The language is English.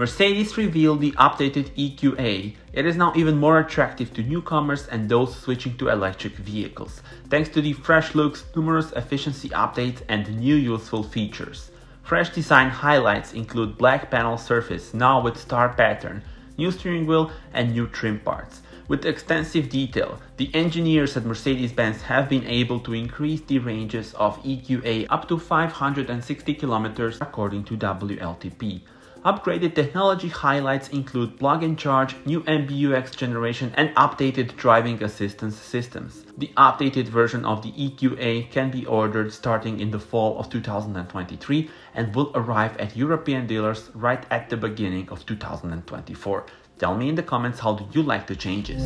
Mercedes revealed the updated EQA. It is now even more attractive to newcomers and those switching to electric vehicles, thanks to the fresh looks, numerous efficiency updates and new useful features. Fresh design highlights include black panel surface now with star pattern, new steering wheel and new trim parts. With extensive detail, the engineers at Mercedes Benz have been able to increase the ranges of EQA up to 560 km according to WLTP. Upgraded technology highlights include plug-and-charge, new MBUX generation and updated driving assistance systems. The updated version of the EQA can be ordered starting in the fall of 2023 and will arrive at European dealers right at the beginning of 2024. Tell me in the comments how do you like the changes.